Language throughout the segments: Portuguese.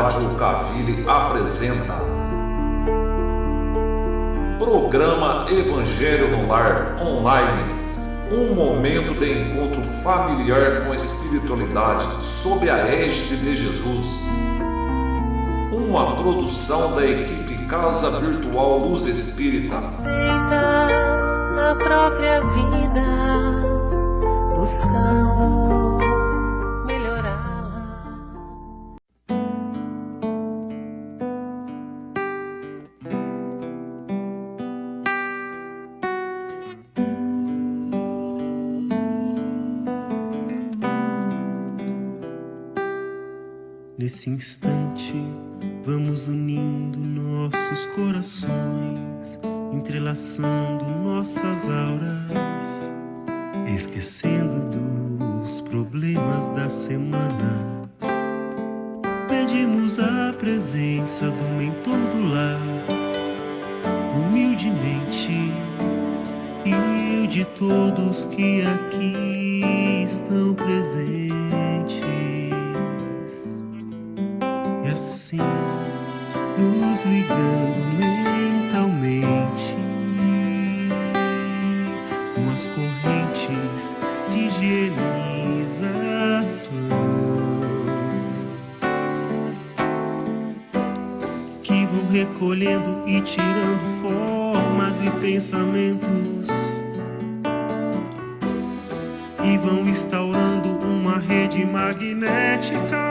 Rádio Alcaville apresenta Programa Evangelho no Lar Online, um momento de encontro familiar com a espiritualidade sob a égide de Jesus. Uma produção da equipe Casa Virtual Luz Espírita. Aceita a própria vida, buscando melhorá-la. Nesse instante, vamos unindo nossos corações, entrelaçando nossas auras, esquecendo dos problemas da semana. Pedimos a presença do mentor do lar, humildemente, e de todos que aqui estão presentes. E assim, nos ligando mentalmente com as correntes de higienização que vão recolhendo e tirando formas e pensamentos e vão instaurando uma rede magnética.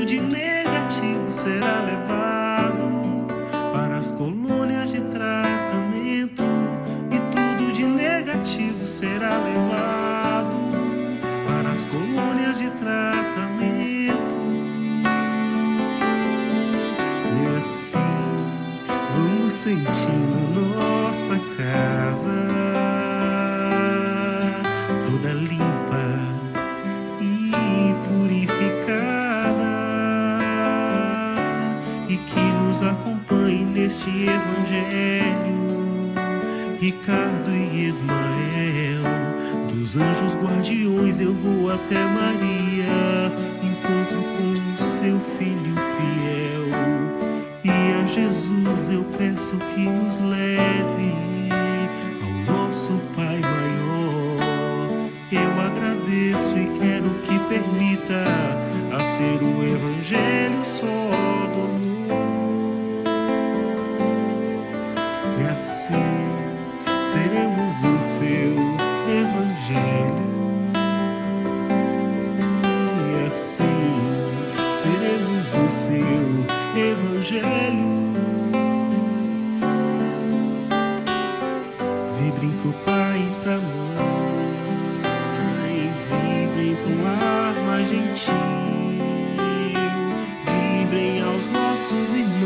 De negativo será levado para as colônias de tratamento, e tudo de negativo será levado para as colônias de tratamento. E assim vamos sentindo nossa casa toda limpa e purificada, e que nos acompanhe neste evangelho Ricardo e Ismael. Dos anjos guardiões eu vou até Maria, encontro com o seu filho fiel, e a Jesus eu peço que nos leve ao nosso Pai maior. Eu agradeço e quero que permita a ser o evangelho só do amor. E assim seremos o seu evangelho. E assim seremos o seu evangelho. Vibrem pro pai e pra mãe, vibrem pro lar mais gentil, vibrem aos nossos irmãos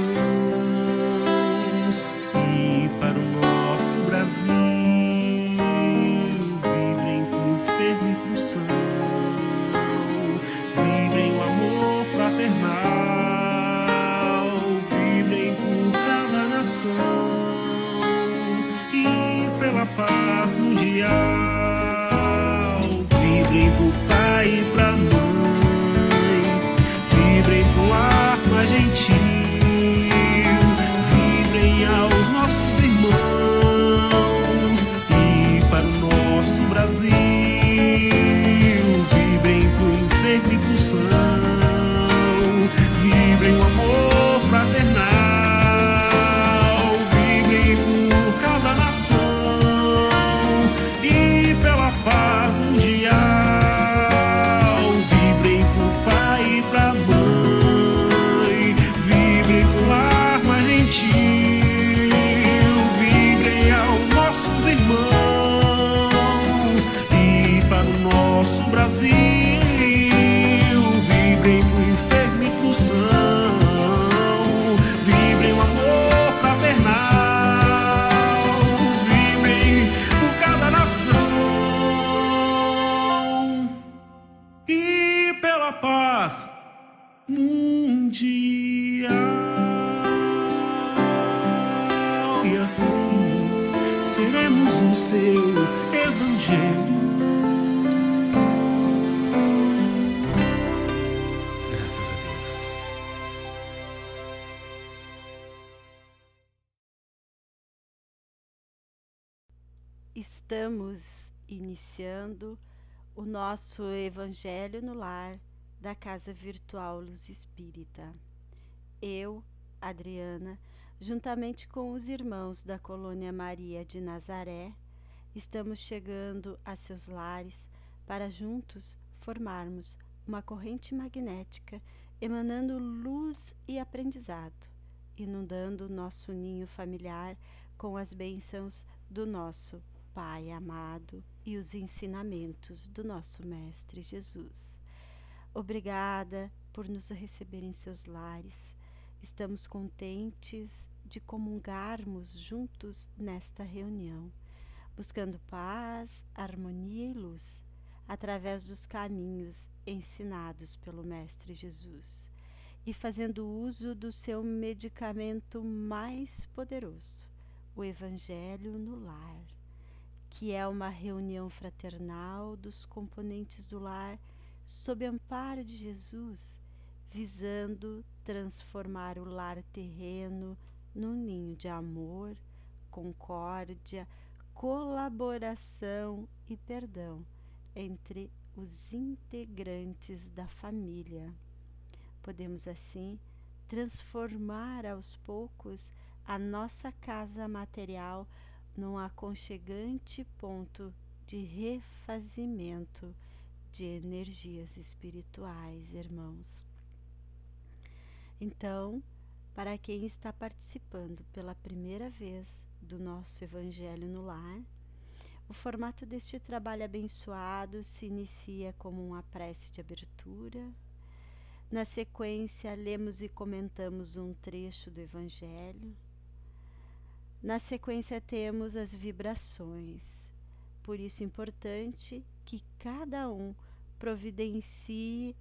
e para o nosso Brasil, vibrem pro enfermo e pro são, vibrem o amor fraternal, vibrem por cada nação e pela paz mundial. Vibrem pro pai e pra mãe, vibrem pro lar mais gentil, vibrem aos nossos irmãos e para o nosso Brasil, vibrem pro enfermo e pro são, vibrem o amor fraternal, vibrem por cada nação e pela paz mundial. Vibrem pro pai e pra mãe, vibrem pro lar mais gentil, vibrem aos nossos irmãos e para o nosso Brasil, vibrem pro enfermo e pro são, vibrem o amor fraternal, vibrem por cada nação e pela paz mundial. E assim seremos o seu evangelho. Graças a Deus. estamos iniciando o nosso Evangelho no Lar da Casa Virtual Luz Espírita. Eu, Adriana, juntamente com os irmãos da Colônia Maria de Nazaré, estamos chegando a seus lares para juntos formarmos uma corrente magnética emanando luz e aprendizado, inundando o nosso ninho familiar com as bênçãos do nosso Pai amado e os ensinamentos do nosso Mestre Jesus. Obrigada por nos receber em seus lares. Estamos contentes de comungarmos juntos nesta reunião, buscando paz, harmonia e luz, através dos caminhos ensinados pelo Mestre Jesus e fazendo uso do seu medicamento mais poderoso, o Evangelho no Lar, que é uma reunião fraternal dos componentes do lar sob amparo de Jesus, visando transformar o lar terreno num ninho de amor, concórdia, colaboração e perdão entre os integrantes da família. Podemos assim transformar aos poucos a nossa casa material num aconchegante ponto de refazimento de energias espirituais, irmãos. Então, para quem está participando pela primeira vez do nosso Evangelho no Lar, o formato deste trabalho abençoado se inicia como uma prece de abertura. Na sequência, lemos e comentamos um trecho do Evangelho. Na sequência, temos as vibrações. Por isso é importante que cada um providencie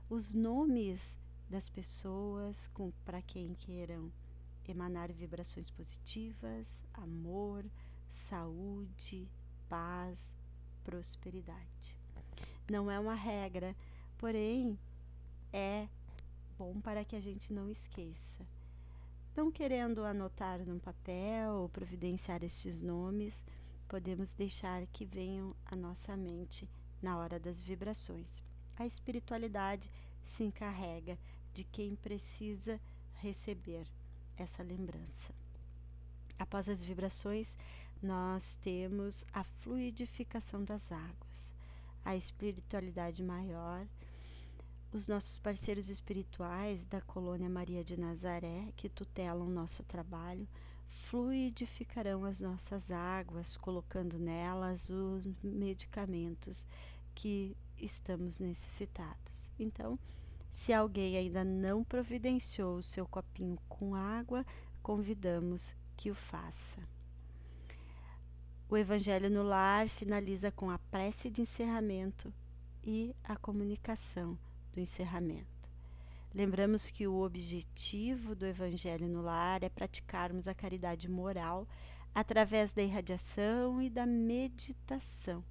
os nomes das pessoas para quem queiram emanar vibrações positivas, amor, saúde, paz, prosperidade. Não é uma regra, porém é bom para que a gente não esqueça. Não querendo anotar num papel ou providenciar estes nomes, podemos deixar que venham à nossa mente na hora das vibrações. A espiritualidade se encarrega de quem precisa receber essa lembrança. Após as vibrações, nós temos a fluidificação das águas, a espiritualidade maior, os nossos parceiros espirituais da Colônia Maria de Nazaré, que tutelam nosso trabalho, fluidificarão as nossas águas, colocando nelas os medicamentos que estamos necessitados. Então, se alguém ainda não providenciou o seu copinho com água, convidamos que o faça. O Evangelho no Lar finaliza com a prece de encerramento e a comunicação do encerramento. Lembramos que o objetivo do Evangelho no Lar é praticarmos a caridade moral através da irradiação e da meditação.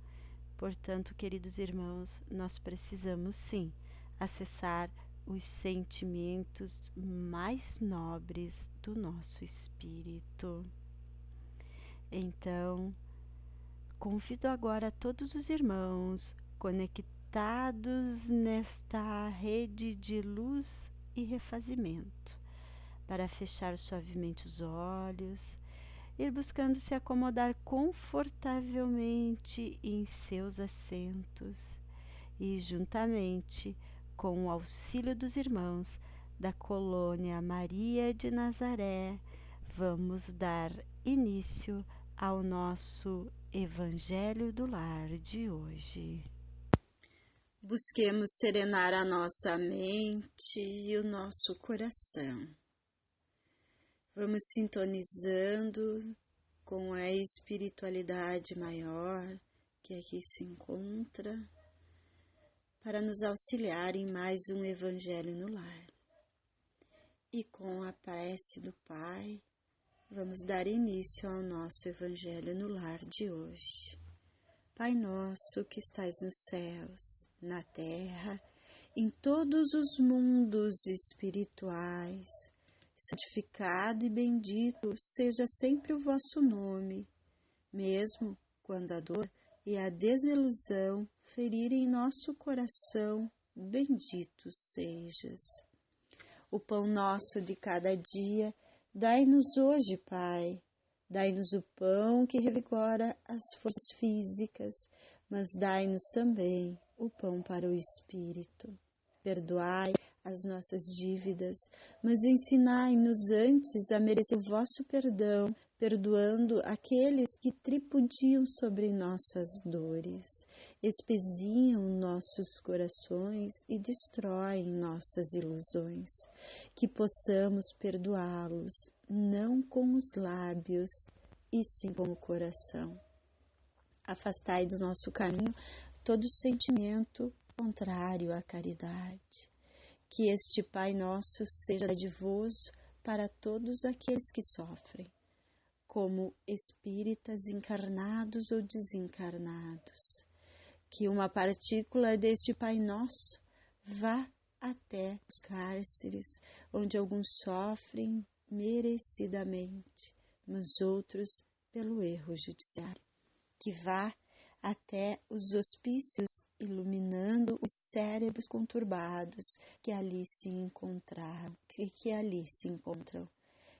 Portanto, queridos irmãos, nós precisamos sim acessar os sentimentos mais nobres do nosso espírito. Então, convido agora todos os irmãos conectados nesta rede de luz e refazimento para fechar suavemente os olhos, ir buscando se acomodar confortavelmente em seus assentos e, juntamente com o auxílio dos irmãos da Colônia Maria de Nazaré, vamos dar início ao nosso Evangelho do Lar de hoje. Busquemos serenar a nossa mente e o nosso coração. Vamos sintonizando com a espiritualidade maior que aqui se encontra, para nos auxiliar em mais um Evangelho no Lar. E com a prece do Pai, vamos dar início ao nosso Evangelho no Lar de hoje. Pai nosso que estais nos céus, na terra, em todos os mundos espirituais, Santificado e bendito seja sempre o vosso nome, mesmo quando a dor e a desilusão ferirem nosso coração, bendito sejas. O pão nosso de cada dia, dai-nos hoje, Pai. Dai-nos o pão que revigora as forças físicas, mas dai-nos também o pão para o espírito. Perdoai as nossas dívidas, mas ensinai-nos antes a merecer o vosso perdão, perdoando aqueles que tripudiam sobre nossas dores, espezinham nossos corações e destroem nossas ilusões. Que possamos perdoá-los, não com os lábios, e sim com o coração. Afastai do nosso caminho todo sentimento contrário à caridade. Que este Pai Nosso seja dadivoso para todos aqueles que sofrem, como espíritas encarnados ou desencarnados. Que uma partícula deste Pai Nosso vá até os cárceres, onde alguns sofrem merecidamente, mas outros pelo erro judiciário. Que vá até os hospícios, iluminando os cérebros conturbados que ali se encontram.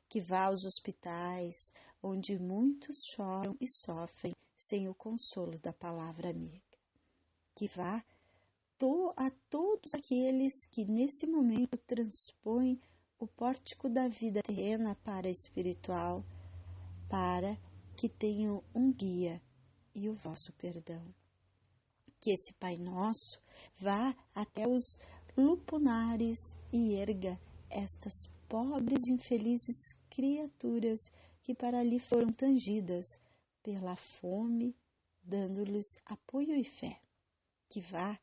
Que vá aos hospitais, onde muitos choram e sofrem sem o consolo da palavra amiga. Que vá a todos aqueles que nesse momento transpõem o pórtico da vida terrena para a espiritual, para que tenham um guia e o vosso perdão. Que esse Pai Nosso vá até os lupunares e erga estas pobres e infelizes criaturas que para ali foram tangidas pela fome, dando-lhes apoio e fé. Que vá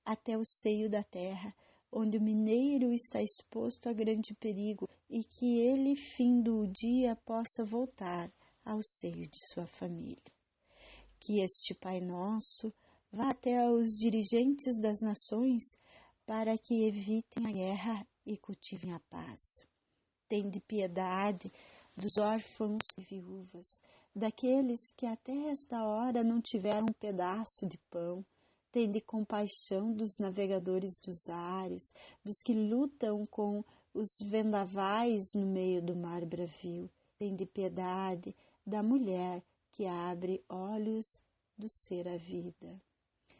até o seio da terra, onde o mineiro está exposto a grande perigo e que ele, findo o dia, possa voltar ao seio de sua família. Que este Pai Nosso vá até os dirigentes das nações para que evitem a guerra e cultivem a paz. Tende piedade dos órfãos e viúvas, daqueles que até esta hora não tiveram um pedaço de pão. Tende compaixão dos navegadores dos ares, dos que lutam com os vendavais no meio do mar bravio. Tende piedade da mulher que abre olhos do ser a vida.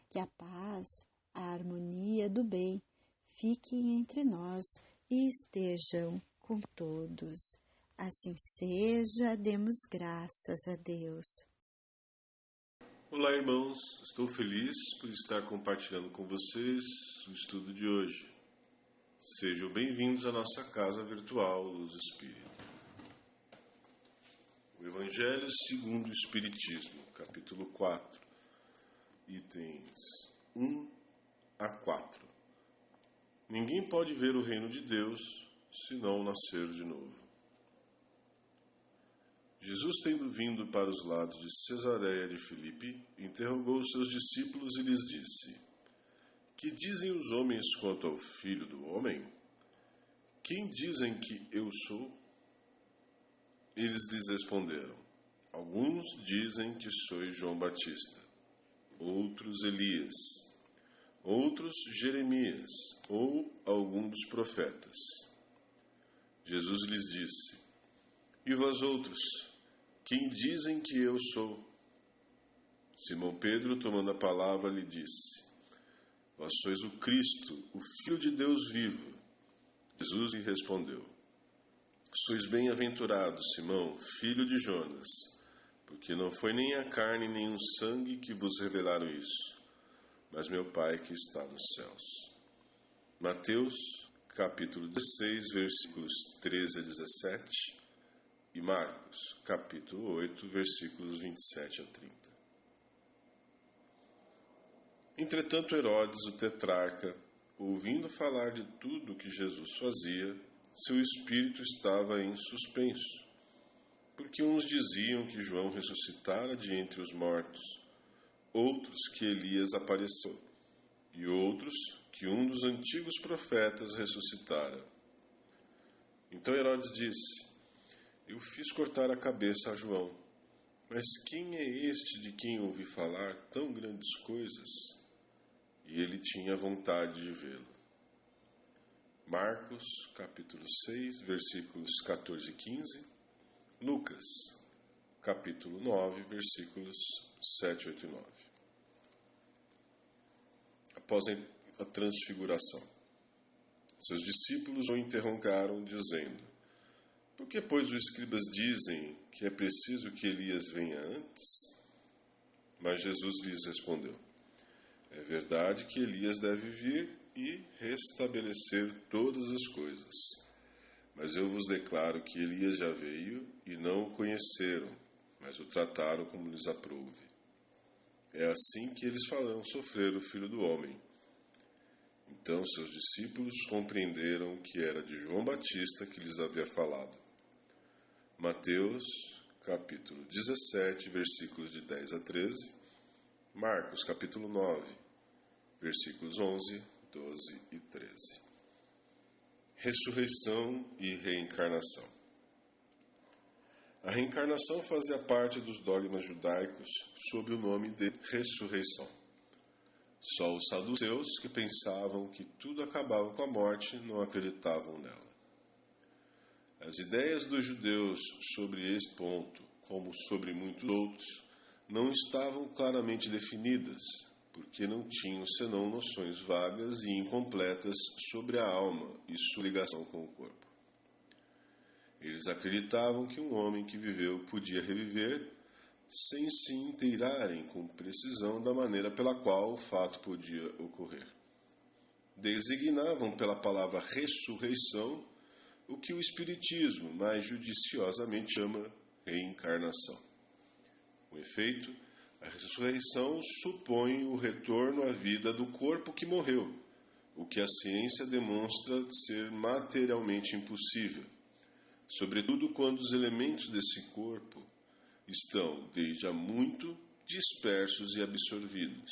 Que a paz, a harmonia do bem fiquem entre nós e estejam com todos. Assim seja, demos graças a Deus. Olá, irmãos, estou feliz por estar compartilhando com vocês o estudo de hoje. Sejam bem-vindos à nossa casa virtual Luz Espírita. O Evangelho segundo o Espiritismo, capítulo 4, itens 1 a 4. Ninguém pode ver o reino de Deus se não nascer de novo. Jesus, tendo vindo para os lados de Cesareia de Filipe, interrogou os seus discípulos e lhes disse: Que dizem os homens quanto ao Filho do Homem? Quem dizem que eu sou? Eles lhes responderam: Alguns dizem que sois João Batista, outros Elias, outros Jeremias ou algum dos profetas. Jesus lhes disse: E vós outros, quem dizem que eu sou? Simão Pedro, tomando a palavra, lhe disse: Vós sois o Cristo, o Filho de Deus vivo. Jesus lhe respondeu: Sois bem-aventurado, Simão, filho de Jonas, porque não foi nem a carne nem o sangue que vos revelaram isso, mas meu Pai que está nos céus. Mateus, capítulo 16, versículos 13 a 17, e Marcos, capítulo 8, versículos 27 a 30. Entretanto, Herodes, o tetrarca, ouvindo falar de tudo o que Jesus fazia, seu espírito estava em suspenso, porque uns diziam que João ressuscitara de entre os mortos, outros que Elias apareceu, e outros que um dos antigos profetas ressuscitara. Então Herodes disse: eu fiz cortar a cabeça a João, mas quem é este de quem ouvi falar tão grandes coisas? E ele tinha vontade de vê-lo. Marcos, capítulo 6, versículos 14 e 15. Lucas, capítulo 9, versículos 7, 8 e 9. Após a transfiguração, seus discípulos o interrogaram, dizendo: por que, pois, os escribas dizem que é preciso que Elias venha antes? Mas Jesus lhes respondeu: é verdade que Elias deve vir e restabelecer todas as coisas. Mas eu vos declaro que Elias já veio e não o conheceram, mas o trataram como lhes aprouve. É assim que eles farão sofrer o Filho do Homem. Então seus discípulos compreenderam que era de João Batista que lhes havia falado. Mateus, capítulo 17, versículos de 10 a 13. Marcos, capítulo 9, versículos 11, 12 e 13. Ressurreição e reencarnação. A reencarnação fazia parte dos dogmas judaicos sob o nome de ressurreição. Só os saduceus, que pensavam que tudo acabava com a morte, não acreditavam nela. As ideias dos judeus sobre esse ponto, como sobre muitos outros, não estavam claramente definidas, porque não tinham senão noções vagas e incompletas sobre a alma e sua ligação com o corpo. Eles acreditavam que um homem que viveu podia reviver, sem se inteirarem com precisão da maneira pela qual o fato podia ocorrer. Designavam pela palavra ressurreição o que o Espiritismo mais judiciosamente chama reencarnação. Com efeito, a ressurreição supõe o retorno à vida do corpo que morreu, o que a ciência demonstra ser materialmente impossível, sobretudo quando os elementos desse corpo estão, desde há muito, dispersos e absorvidos.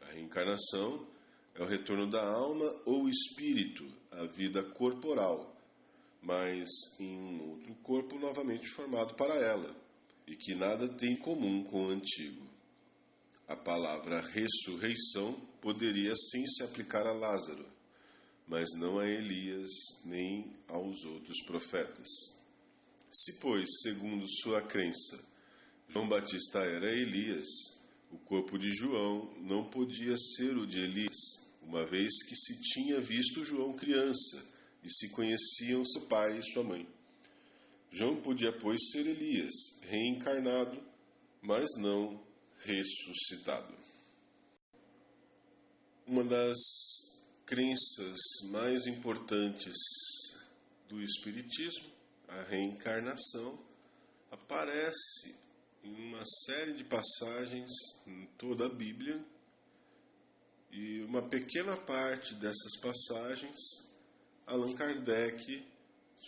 A reencarnação é o retorno da alma ou espírito à vida corporal, mas em um outro corpo novamente formado para ela, e que nada tem em comum com o antigo. A palavra ressurreição poderia sim se aplicar a Lázaro, mas não a Elias nem aos outros profetas. Se, pois, segundo sua crença, João Batista era Elias, o corpo de João não podia ser o de Elias, uma vez que se tinha visto João criança e se conheciam seu pai e sua mãe. João podia, pois, ser Elias, reencarnado, mas não ressuscitado. Uma das crenças mais importantes do Espiritismo, a reencarnação, aparece em uma série de passagens em toda a Bíblia, e uma pequena parte dessas passagens, Allan Kardec,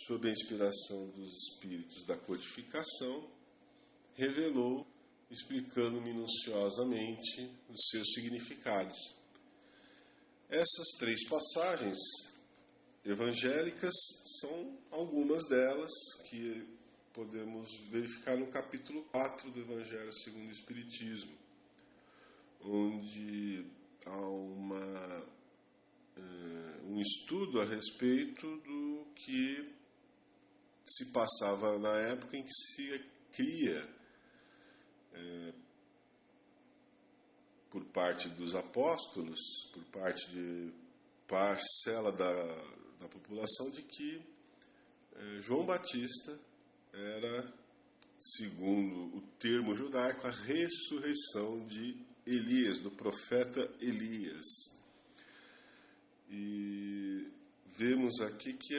sob a inspiração dos espíritos da codificação, revelou, explicando minuciosamente os seus significados. Essas 3 passagens evangélicas são algumas delas que podemos verificar no capítulo 4 do Evangelho segundo o Espiritismo, onde há um estudo a respeito do que se passava na época em que se cria, por parte dos apóstolos, por parte de parcela da população, de que João Batista era, segundo o termo judaico, a ressurreição de Elias, do profeta Elias. E vemos aqui que,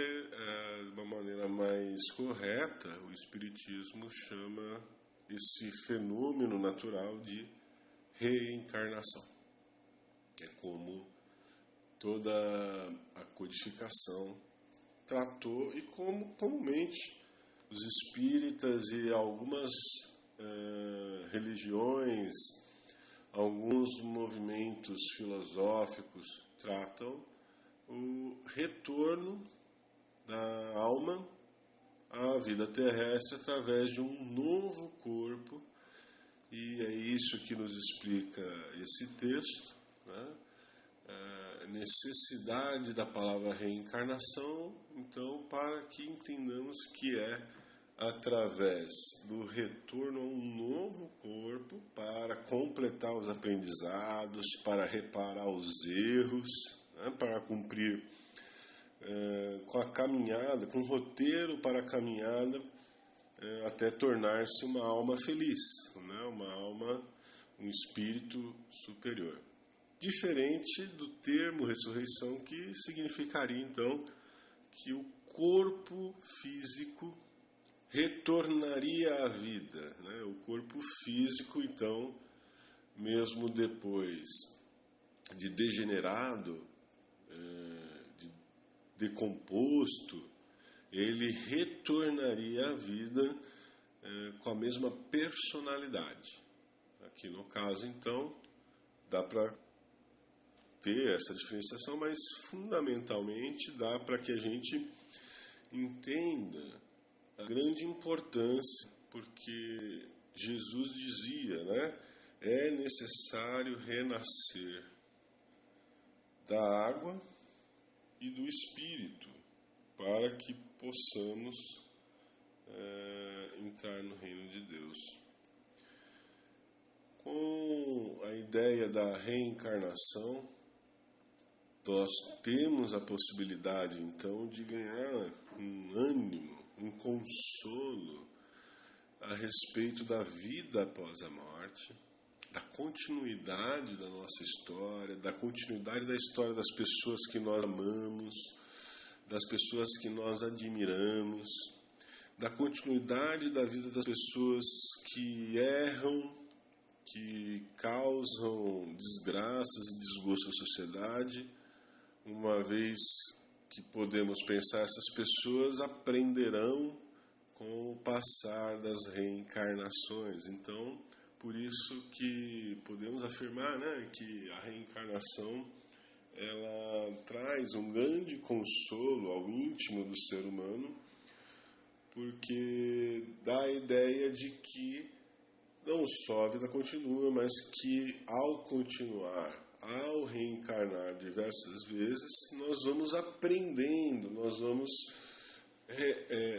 de uma maneira mais correta, o Espiritismo chama esse fenômeno natural de reencarnação. É como toda a codificação tratou e como comumente os espíritas e algumas religiões, alguns movimentos filosóficos tratam o retorno da alma à vida terrestre através de um novo corpo, e é isso que nos explica esse texto, né? A necessidade da palavra reencarnação, então, para que entendamos que é através do retorno a um novo corpo para completar os aprendizados, para reparar os erros, né? Para cumprir com a caminhada, com o roteiro para a caminhada, até tornar-se uma alma feliz, né? Uma alma, um espírito superior. Diferente do termo ressurreição, que significaria então que o corpo físico retornaria à vida, né? O corpo físico, então, mesmo depois de degenerado, de decomposto, ele retornaria à vida com a mesma personalidade. Aqui no caso, então, dá para ter essa diferenciação, mas fundamentalmente dá para que a gente entenda a grande importância, porque Jesus dizia, né? É necessário renascer da água e do Espírito para que possamos entrar no reino de Deus. Com a ideia da reencarnação, nós temos a possibilidade, então, de ganhar um ânimo, um consolo a respeito da vida após a morte, da continuidade da nossa história, da continuidade da história das pessoas que nós amamos, das pessoas que nós admiramos, da continuidade da vida das pessoas que erram, que causam desgraças e desgosto à sociedade, uma vez que podemos pensar, essas pessoas aprenderão com o passar das reencarnações. Então, por isso que podemos afirmar, né, que a reencarnação ela traz um grande consolo ao íntimo do ser humano, porque dá a ideia de que não só a vida continua, mas que ao continuar, ao reencarnar diversas vezes, nós vamos aprendendo, nós vamos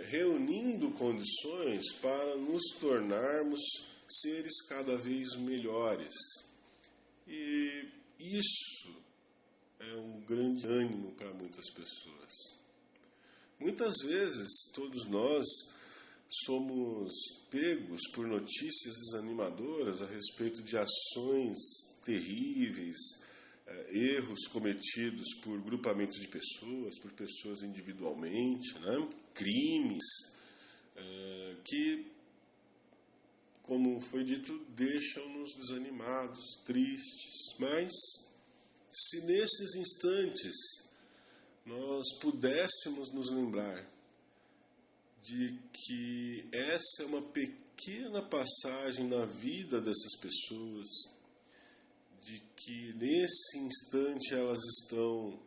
reunindo condições para nos tornarmos seres cada vez melhores. E isso é um grande ânimo para muitas pessoas. Muitas vezes, todos nós somos pegos por notícias desanimadoras a respeito de ações terríveis, erros cometidos por grupamentos de pessoas, por pessoas individualmente, né? Crimes que, como foi dito, deixam-nos desanimados, tristes. Mas, se nesses instantes nós pudéssemos nos lembrar de que essa é uma pequena passagem na vida dessas pessoas, de que nesse instante elas estão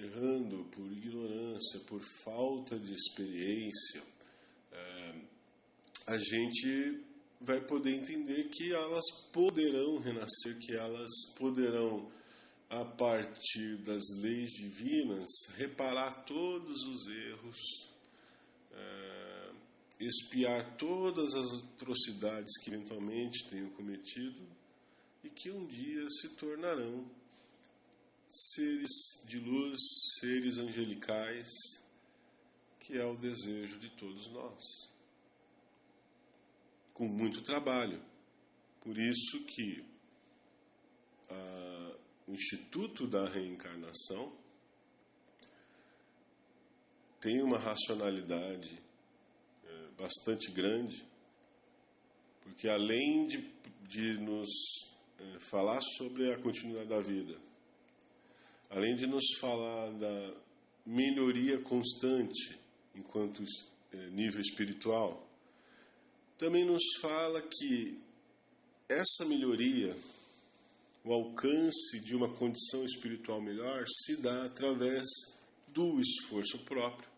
errando por ignorância, por falta de experiência, a gente vai poder entender que elas poderão renascer, que elas poderão, a partir das leis divinas, reparar todos os erros, expiar todas as atrocidades que eventualmente tenham cometido, e que um dia se tornarão seres de luz, seres angelicais, que é o desejo de todos nós. Com muito trabalho. Por isso que o Instituto da Reencarnação tem uma racionalidade bastante grande, porque além de nos falar sobre a continuidade da vida, além de nos falar da melhoria constante enquanto nível espiritual, também nos fala que essa melhoria, o alcance de uma condição espiritual melhor, se dá através do esforço próprio,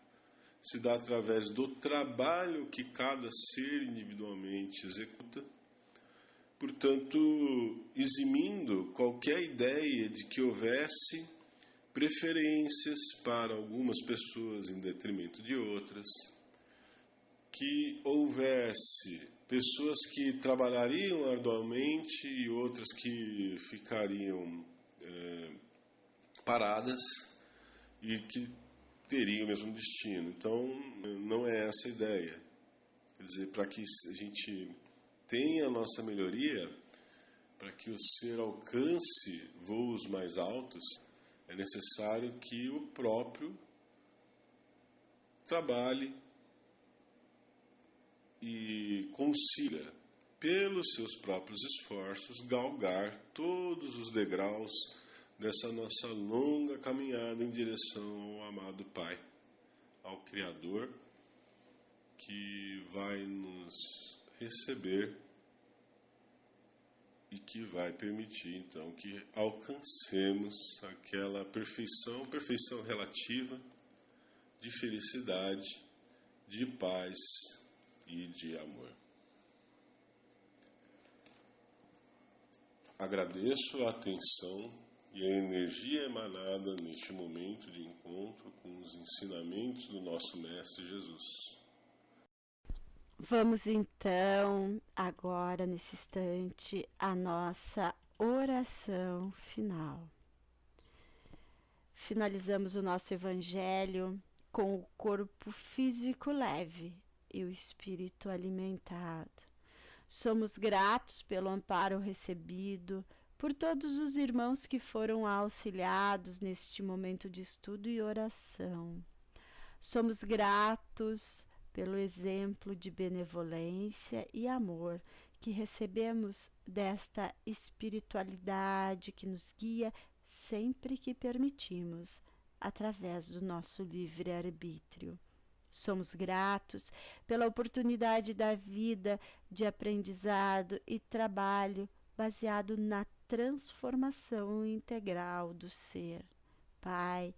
se dá através do trabalho que cada ser individualmente executa, portanto, eximindo qualquer ideia de que houvesse preferências para algumas pessoas em detrimento de outras, que houvesse pessoas que trabalhariam arduamente e outras que ficariam paradas e que teriam o mesmo destino. Então, não é essa a ideia. Quer dizer, para que a gente tenha a nossa melhoria, para que o ser alcance voos mais altos, é necessário que o próprio trabalhe e consiga, pelos seus próprios esforços, galgar todos os degraus dessa nossa longa caminhada em direção ao amado Pai, ao Criador, que vai nos receber e que vai permitir, então, que alcancemos aquela perfeição relativa de felicidade, de paz e de amor. Agradeço a atenção e a energia emanada neste momento de encontro com os ensinamentos do nosso Mestre Jesus. Vamos então, agora nesse instante, a nossa oração final. Finalizamos o nosso Evangelho com o corpo físico leve e o espírito alimentado. Somos gratos pelo amparo recebido, por todos os irmãos que foram auxiliados neste momento de estudo e oração. Somos gratos pelo exemplo de benevolência e amor que recebemos desta espiritualidade que nos guia sempre que permitimos, através do nosso livre-arbítrio. Somos gratos pela oportunidade da vida de aprendizado e trabalho baseado na transformação integral do ser. Pai,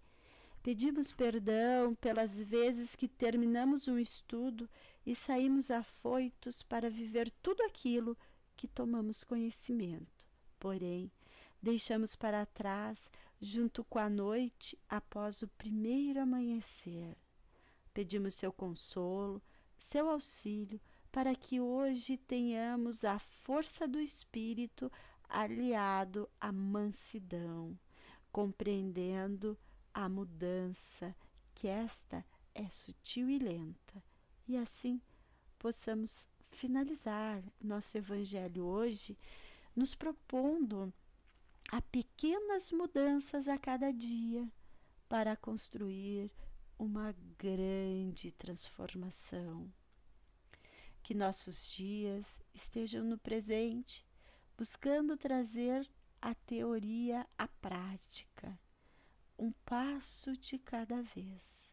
pedimos perdão pelas vezes que terminamos um estudo e saímos afoitos para viver tudo aquilo que tomamos conhecimento. Porém, deixamos para trás, junto com a noite, após o primeiro amanhecer. Pedimos seu consolo, seu auxílio, para que hoje tenhamos a força do Espírito aliado à mansidão, compreendendo a mudança, que esta é sutil e lenta, e assim possamos finalizar nosso Evangelho hoje, nos propondo a pequenas mudanças a cada dia para construir uma grande transformação. Que nossos dias estejam no presente, buscando trazer a teoria à prática, um passo de cada vez.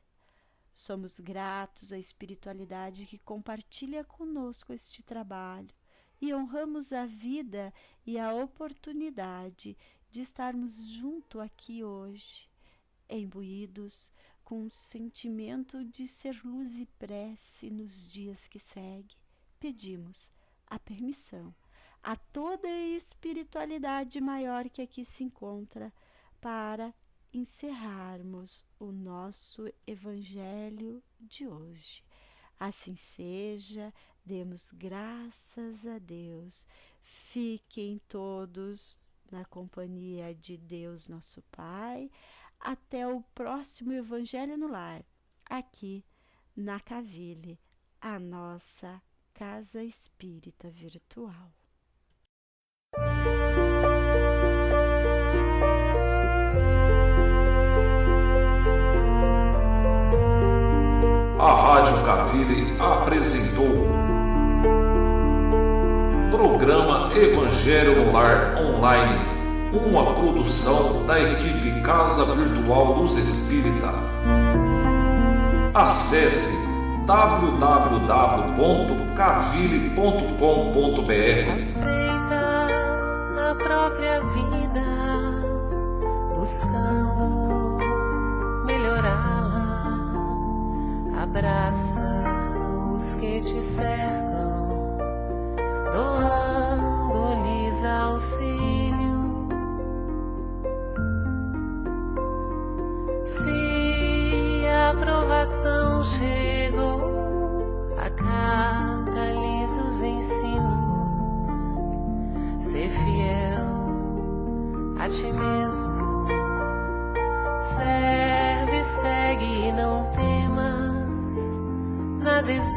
Somos gratos à espiritualidade que compartilha conosco este trabalho e honramos a vida e a oportunidade de estarmos junto aqui hoje, imbuídos com um sentimento de ser luz e prece nos dias que seguem. Pedimos a permissão a toda a espiritualidade maior que aqui se encontra para encerrarmos o nosso Evangelho de hoje. Assim seja, demos graças a Deus. Fiquem todos na companhia de Deus, nosso Pai. Até o próximo Evangelho no Lar, aqui na Cavile, a nossa Casa Espírita Virtual. A Rádio Cavile apresentou Programa Evangelho no Lar Online, uma produção da equipe Casa Virtual Luz Espírita. Acesse www.cavile.com.br. Aceita a própria vida, buscando melhorá-la. Abraça salvação chegou, acata-lhes os ensinos, ser fiel a ti mesmo, serve, segue e não temas, nada existe